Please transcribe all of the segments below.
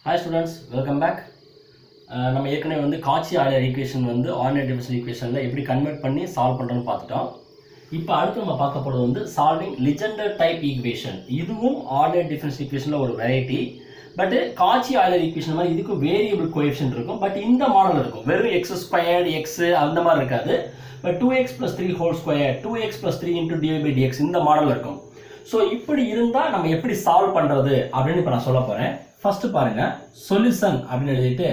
Hi students, welcome back. நம்ம ஏற்கனவே வந்து காட்சி ஆய்லர் ஈக்குவேஷன் வந்து ஆர்டினரி டிஃபரன்ஷியல் ஈக்குவேஷனில் எப்படி கன்வெர்ட் பண்ணி சால்வ் பண்ணுறோன்னு பார்த்துட்டோம். இப்போ அடுத்து நம்ம பார்க்க போகிறது வந்து சால்விங் லிஜெண்டர் டைப் ஈக்குவேஷன். இதுவும் ஆர்டினரி டிஃபரன்ஷியல் ஈக்குவேஷனில் ஒரு வெரைட்டி. பட் காட்சி ஆய்லர் ஈக்குவேஷன் மாதிரி இதுக்கு வேரியபிள் கோஎஃபிஷியன்ட் இருக்கும். பட் இந்த மாடல் இருக்கும், வெறும் எக்ஸ் ஸ்கொயர்டு எக்ஸ் அந்த மாதிரி இருக்காது. But 2x + 3 whole square 2x + 3 × dy/dx இந்த மாடல் இருக்கும். ஸோ இப்படி இருந்தால் நம்ம எப்படி சால்வ் பண்ணுறது அப்படின்னு இப்போ நான் சொல்ல போகிறேன். ஃபஸ்ட்டு பாருங்கள், சொல்யூஷன் அப்படின்னு எழுதிட்டு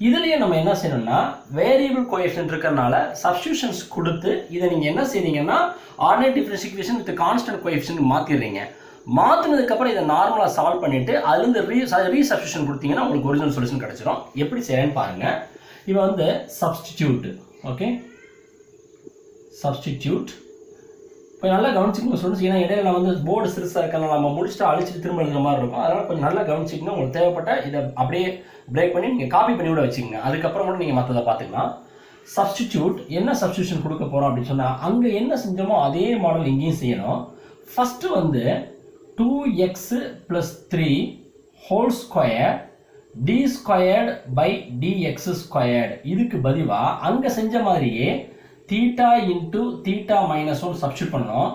இதுலேயே நம்ம என்ன செய்யணும்னா வேரியபிள் கோஎஃபிஷியன்ட் இருக்கிறனால சப்ஸ்டியூஷன்ஸ் கொடுத்து இதை நீங்கள் என்ன செய்றீங்கன்னா ordinary differential equation with constant coefficient மாற்றிடுறீங்க. மாற்றினதுக்கப்புறம் இதை நார்மலாக சால்வ் பண்ணிவிட்டு அதுலேருந்து ரீசப்ஸ்டியூஷன் கொடுத்தீங்கன்னா உங்களுக்கு ஒரிஜினல் சொல்யூஷன் கிடச்சிரும். எப்படி செய்யறேன்னு பாருங்கள். இப்போ வந்து சப்ஸ்டிடியூட், ஓகே, சப்ஸ்டிடியூட் கொஞ்சம் நல்லா கவனிச்சிக்கணும் ஸ்டூடெண்ட்ஸ். ஏன்னா இடையில நான் வந்து போர்டு சிறுசாக இருக்கனால நம்ம முடிச்சுட்டு அழிச்சிட்டு திரும்ப எழுதுற மாதிரி இருக்கும். அதனால் கொஞ்சம் நல்லா கவனிச்சிக்கணும். உங்களுக்கு தேவைப்பட்ட இதை அப்படியே பிரேக் பண்ணி நீங்கள் காப்பி பண்ணி கூட வச்சுக்கோங்க. அதுக்கப்புறம் கூட நீங்கள் மற்றதை பார்த்துக்கலாம். சப்ஸ்டிடியூட் என்ன சப்ஸ்டியூஷன் கொடுக்க போகிறோம் அப்படின்னு சொன்னால் அங்கே என்ன செஞ்சோமோ அதே மாடல் இங்கேயும் செய்யணும். ஃபஸ்ட்டு வந்து 2x + 3 ஹோல் ஸ்கொயர் d²/dx². இதுக்கு பதிலாக அங்கே செஞ்ச மாதிரியே தீட்டா இன்ட்டு தீட்டா -1 சப்ஸ்டியூட் பண்ணோம்.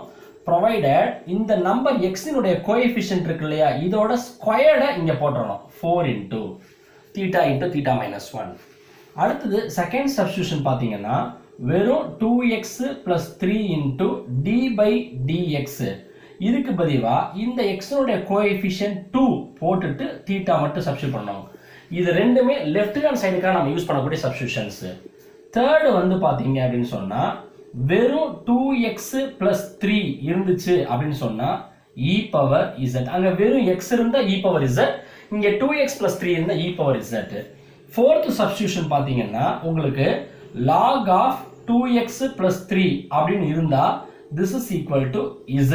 ப்ரொவைடட் இந்த நம்பர் எக்ஸினுடைய கோஎஃபிஷியன்ட் இருக்கு இல்லையா, இதோட ஸ்கொயர்டை இங்கே போட்டுறணும். 4 × தீட்டா இன்ட்டு தீட்டா -1. அடுத்தது செகண்ட் சப்ஸ்டியூஷன் பார்த்தீங்கன்னா வெறும் 2x + 3 × d/dx. இதுக்கு பதிலாக இந்த எக்ஸினுடைய கோஎஃபிஷியன்ட் 2 போட்டுட்டு தீட்டா மட்டும் சப்ஸ்டியூட் பண்ணணும். இது ரெண்டுமே லெஃப்ட் ஹேண்ட் சைடுக்காக நம்ம யூஸ் பண்ணக்கூடிய சப்ஸ்டியூஷன்ஸ். தேர்டு வந்து பார்த்தீங்க அப்படின்னு சொன்னால் வெறும் 2x + 3 இருந்துச்சு அப்படின்னு சொன்னால் e⁻z. அங்கே வெறும் x இருந்தால் e⁻z, இங்கே 2x + 3 இருந்தால் e⁻z. ஃபோர்த் சப்ஸ்டியூஷன் பார்த்தீங்கன்னா உங்களுக்கு log of 2x + 3 அப்படின்னு இருந்தால் this is equal to z.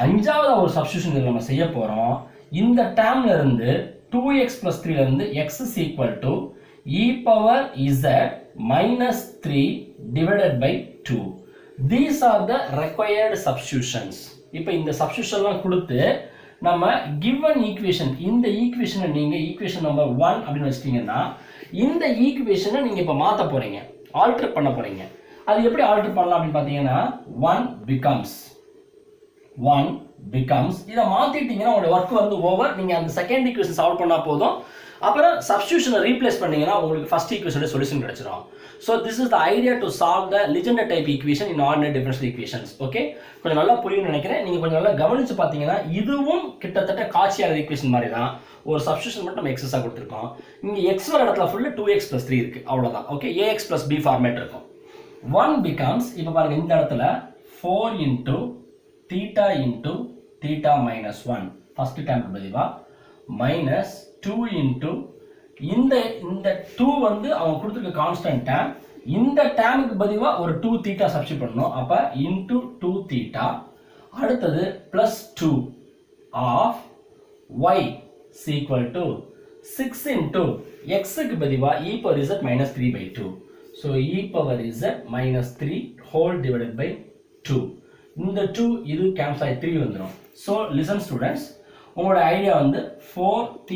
அஞ்சாவது ஒரு சப்ஸ்டியூஷன் நம்ம செய்ய போகிறோம். இந்த டேர்ம்ல இருந்து 2x + 3 இருந்து x is equal to e⁻z - 3 / 2. These are the required substitutions. இப்போ இந்த சப்ஸ்டியூஷன்லாம் கொடுத்து நம்ம given ஈக்குவேஷன், இந்த ஈக்குவேஷனை நீங்கள் ஈக்குவேஷன் நம்பர் 1 அப்படின்னு வச்சிட்டீங்கன்னா இந்த ஈக்குவேஷனை நீங்கள் இப்போ மாற்ற போகிறீங்க, ஆல்டர் பண்ண போகிறீங்க. அது எப்படி ஆல்டர் பண்ணலாம் அப்படின்னு பார்த்தீங்கன்னா 1 becomes இதை மாற்றிட்டீங்கன்னா உங்களோட ஒர்க் வந்து ஓவர். நீங்கள் அந்த செகண்ட் ஈக்குவேஷன் சால்வ் பண்ணால் போதும். அப்புறம் சப்ஸ்டியூஷனை ரீப்ளேஸ் பண்ணீங்கன்னா உங்களுக்கு ஃபர்ஸ்ட் ஈக்குவேஷனோட சொல்யூஷன் கிடைச்சிடும். So this is the idea to solve the Legendre type equation in ordinary differential equations. Okay, கொஞ்சம் நல்லா புரியும்னு நினைக்கிறேன். நீங்கள் கொஞ்சம் நல்லா கவனிச்சு பார்த்தீங்கன்னா இதுவும் கிட்டத்தட்ட காட்சி ஆய்லர் ஈக்குவேஷன் மாதிரி தான். ஒரு சப்ஸ்டியூஷன் மட்டும் நம்ம எக்ஸஸாக கொடுத்துருக்கோம். இங்கே எக்ஸ் வர இடத்துல ஃபுல்லு 2x + 3 இருக்குது, அவ்வளோதான். ஓகே, ax + b ஃபார்மேட் இருக்கும். 1 becomes இப்போ பாருங்கள் இந்த இடத்துல 4 × theta into theta -1 first term பதிலாக -2 × இந்த 2 வந்து அவங்க கொடுத்துருக்க கான்ஸ்டன்ட் டேர்ம். இந்த டேர்முக்கு பதிலாக ஒரு 2 தீட்டா சப்ஸ்டியூட் பண்ணணும். அப்போ இன்ட்டு 2 தீட்டா. அடுத்தது +2 of y is equal to 6 × x-க்கு பதிலாக e⁻z - 3/2. So e⁻z - 3 whole divided by 2. இந்த 2 இது கேன்சல் ஆகி 3 வந்துடும். ஸோ லிசன் ஸ்டூடெண்ட்ஸ், உங்களோட ஐடியா வந்து 4 θ²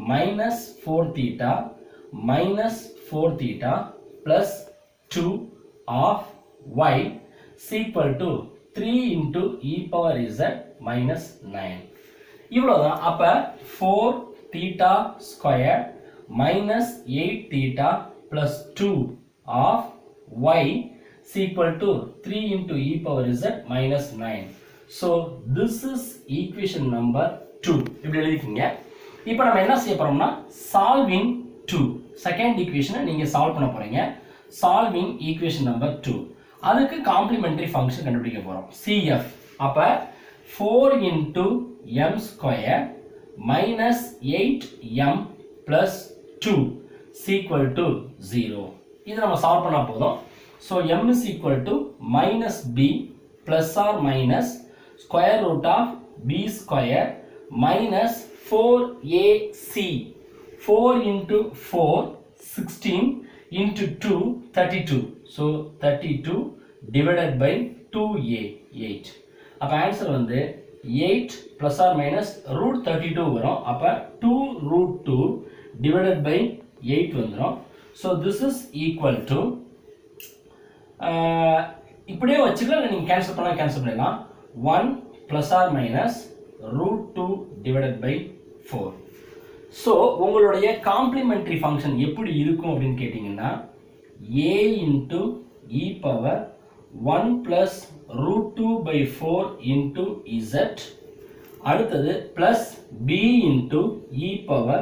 -4 θ -4 θ +2 of y is equal to 3 × e⁻z - 9. இவ்வளோதான். அப்போ 4 θ² -8 θ +2 of y is equal to 3 × e⁻z - 9. So this is equation number 2. இப்படி எழுதிக்கீங்க. இப்போ நம்ம என்ன செய்ய போறோம்னா சால்விங் 2 செகண்ட் ஈக்குவேஷனை நீங்க சால்வ் பண்ண போறீங்க. சால்விங் ஈக்குவேஷன் நம்பர் 2, அதுக்கு காம்ப்ளிமெண்டரி ஃபங்க்ஷன் கண்டுபிடிக்க போறோம், CF. அப்ப 4 × m² -8m + 2 is equal to 0. இது நம்ம சால்வ் பண்ணா போதும். So m is equal to -b ± square root of b² -4ac. 4 × 4 16 × 2 32. So 32 divided by 2a 8. அப்போ ஆன்சர் வந்து 8 plus or minus root 32 வரும். அப்ப 2 root 2 divided by 8 வந்துரும். So this is equal to இப்படியே வச்சுக்கலாம், நீங்க கேன்சல் பண்ணலாம் 1 plus or minus root 2 divided by 4. So உங்களுடைய காம்ப்ளிமெண்டரி ஃபங்க்ஷன் எப்படி இருக்கும் அப்படின்னு கேட்டிங்கன்னா a into e power 1 plus root 2 by 4 into z, அடுத்தது plus b into e power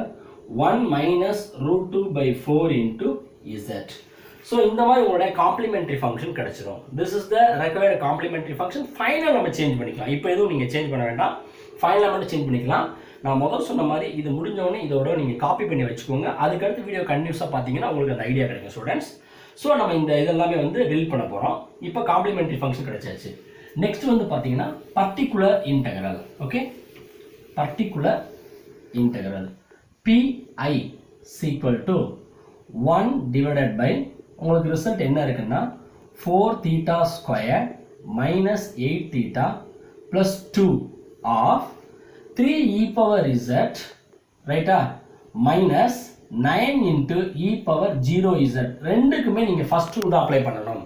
1 minus root 2 by 4 into z. So இந்த மாதிரி உங்களுடைய காம்ப்ளிமெண்டரி ஃபங்க்ஷன் கிடைச்சிரும். This is the required complementary function. Final நம்ம சேஞ்ச் பண்ணிக்கலாம். இப்போ எதுவும் நீங்க சேஞ்ச் பண்ண வேண்டாம், ஃபைனலாக மட்டும் சேஞ்ச் பண்ணிக்கலாம். நான் முதல் சொன்ன மாதிரி இது முடிஞ்சவொடனே இதோட நீங்கள் காப்பி பண்ணி வச்சுக்கோங்க. அதுக்கடுத்து வீடியோ கண்டினியூஸாக பார்த்தீங்கன்னா உங்களுக்கு அந்த ஐடியா கிடைக்கும் ஸ்டூடெண்ட்ஸ். ஸோ நம்ம இந்த இதெல்லாமே வந்து டெலிட் பண்ண போகிறோம். இப்போ காம்ப்ளிமெண்டரி ஃபங்க்ஷன் கிடைச்சாச்சு. நெக்ஸ்ட் வந்து பார்த்தீங்கன்னா particular integral. Okay, particular integral pi equal to 1 divided by உங்களுக்கு ரிசல்ட் என்ன இருக்குன்னா 4 theta square minus 8 theta plus 2 of 3 e power z, ரைட்டா, minus 9 into e power 0z. ரெண்டுக்குமே நீங்க ஃபர்ஸ்ட் ரூல் தான் அப்ளை பண்ணணும்.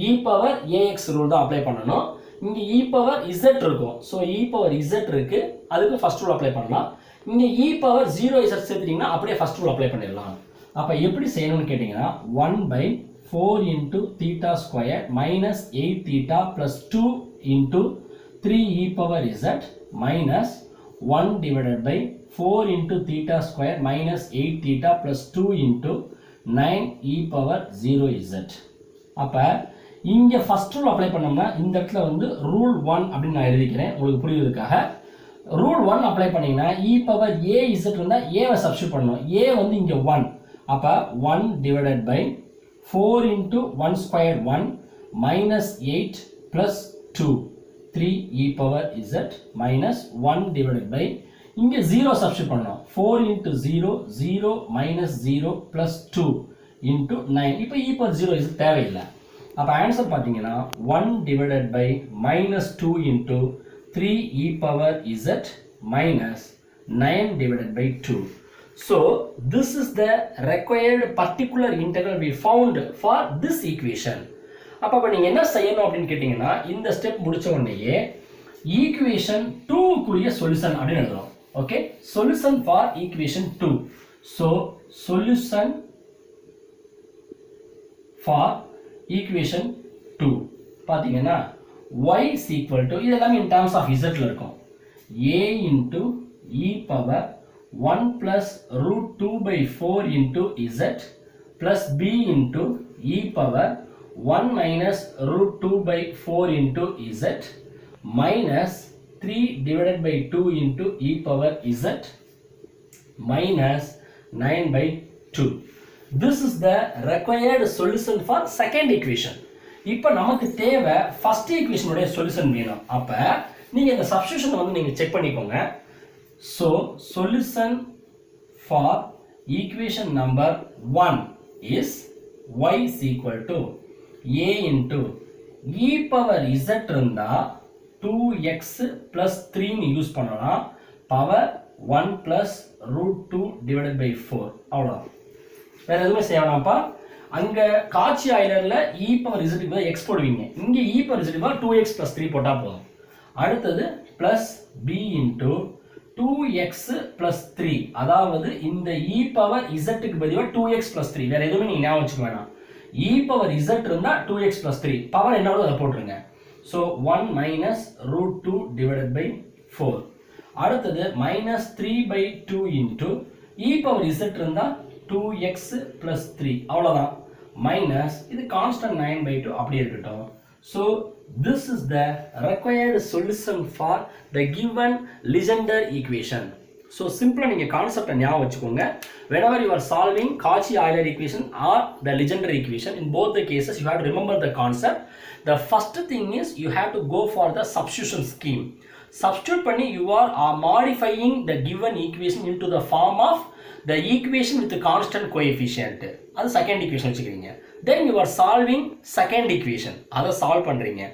e power ax ரூல் தான் அப்ளை பண்ணணும். இங்க e power z இருக்கும். ஸோ e power z இருக்கு, அதுக்கு ஃபர்ஸ்ட் ரூல் அப்ளை பண்ணலாம். இங்க e power 0z சேர்த்துட்டீங்கன்னா அப்படியே ஃபர்ஸ்ட் ரூல் அப்ளை பண்ணிடலாம். அப்ப எப்படி செய்யணும்னு கேட்டீங்கன்னா 1 by 4 into theta square minus 8 theta plus 2 into 3 e power z minus 1 divided by 4 into theta square minus 8 theta plus 2 into 9 e power 0z. அப்ப இங்க ஃபர்ஸ்ட் ரூல் அப்ளை பண்ணோம்னா இந்த இடத்துல வந்து ரூல் 1 அப்படின்னு நான் எழுதிக்கிறேன் உங்களுக்கு புரியுறதுக்காக. ரூல் 1 அப்ளை பண்ணீங்கன்னா e power az இருந்தா a வை சப்ஸ்டிட்யூட் பண்ணனும். a வந்து இங்க 1. அப்ப 1 divided by 4 into 1 square 1 minus 8 plus 2 3 e power z minus 1 divided by இங்க 0 சப்ஸ்டிட்யூட் பண்ணனும். 4 into 0 0 minus 0 plus 2 into 9. இப்போ e power 0 z தேவையில்லை. அப்ப ஆன்சர் பாத்தீங்கன்னா 1 divided by minus 2 into 3 e power z minus 9 divided by 2. So this is the required particular integral we found for this equation. அப்ப நீங்க என்ன செய்யணும் அப்படின்னு கேட்டீங்கன்னா இந்த ஸ்டெப் முடிச்ச உடனேயே ஈக்குவேஷன் 2 குரிய சொல்யூஷன் அப்படின்னு எழுதணும். Okay, solution for equation 2. so solution for equation 2 பாத்தீங்கன்னா y is equal to இது எல்லாமே in terms of z ல இருக்கும். a into e power 1 plus root 2 by 4 into z plus b into e power 1 minus root 2 by 4 into z minus 3 divided by 2 into e power z minus 9 by 2. This is the required solution for second equation. இப்போ நமக்கு தேவை first equation உடைய solution வேணும். அப்ப நீங்க இந்த substitution வந்து நீங்க செக் பண்ணிக்கோங்க. So solution for equation number 1 is y is equal to a into e power z இருந்தா 2x plus 3 நீ யூஸ் பண்ணலாம். Power 1 plus root 2 divided by 4. அவ்வளவுதான், வேற எதுவுமே செய்ய வேணாம்ப்பா. அங்க காட்சி ஆய்லர்ல e power z க்கு x போடுவீங்க, இங்க e power z க்கு 2x plus 3 போட்டா போதும். அடுத்தது plus b into 2x plus 3, அதாவது இந்த e power z க்கு பதிலா 2x plus 3, வேற எதுவுமே நீங்க ஞாபகம் வச்சுக்க வேணாம். e power z இருந்தா 2x plus 3, பவர் என்னவோ அதை போட்டுருங்க. so 1 minus root 2 divided by 4. அடுத்தது minus 3 by 2 into e power z இருந்தா 2x plus 3, அவ்வளவுதான். மைனஸ் இது கான்ஸ்டன்ட் 9 by 2 அப்படியே இருக்கட்டும். so this is the required solution for the given Legendre equation. so simple நீங்க கான்செப்ட் ஞாபகம் வச்சுக்கோங்க. whenever you are solving Cauchy-Euler equation or the Legendre equation, in both the cases you have to remember the concept. The first thing is you have to go for the substitution scheme. Substitute பண்ணி you are modifying the given equation into the form of the equation with the constant coefficient. அது second equation வச்சுக்கிறீங்க. then you are solving second equation, அதை solve பண்றீங்க.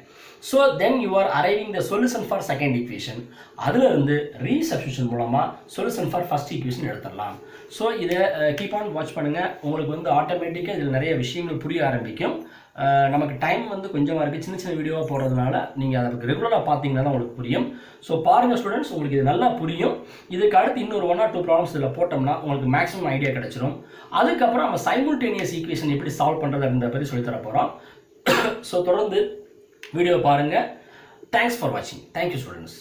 So then you are arriving the solution for second equation. அதிலிருந்து ரீசப்ஸ்டியூஷன் மூலமாக solution for first equation எடுத்துடலாம். So இதை keep on watch பண்ணுங்கள். உங்களுக்கு வந்து ஆட்டோமேட்டிக்காக இதில் நிறைய விஷயங்கள் புரிய ஆரம்பிக்கும். நமக்கு டைம் வந்து கொஞ்சமாக இருக்குது, சின்ன சின்ன வீடியோவாக போடுறதுனால நீங்கள் அதை ரெகுலராக பார்த்தீங்கன்னா தான் உங்களுக்கு புரியும். ஸோ பாருங்கள் ஸ்டூடெண்ட்ஸ், உங்களுக்கு இது நல்லா புரியும். இதுக்கு அடுத்து இன்னொரு 1 or 2 ப்ராப்ளம்ஸ் இதில் போட்டோம்னா உங்களுக்கு மேக்ஸிமம் ஐடியா கிடச்சிரும். அதுக்கப்புறம் நம்ம சைமல்டேனியஸ் ஈக்குவேஷன் எப்படி சால்வ் பண்ணுறது அப்படின்ற பற்றி சொல்லித்தர போகிறோம். ஸோ தொடர்ந்து வீடியோ பாருங்கள். தேங்க்ஸ் ஃபார் வாட்சிங். Thank you students.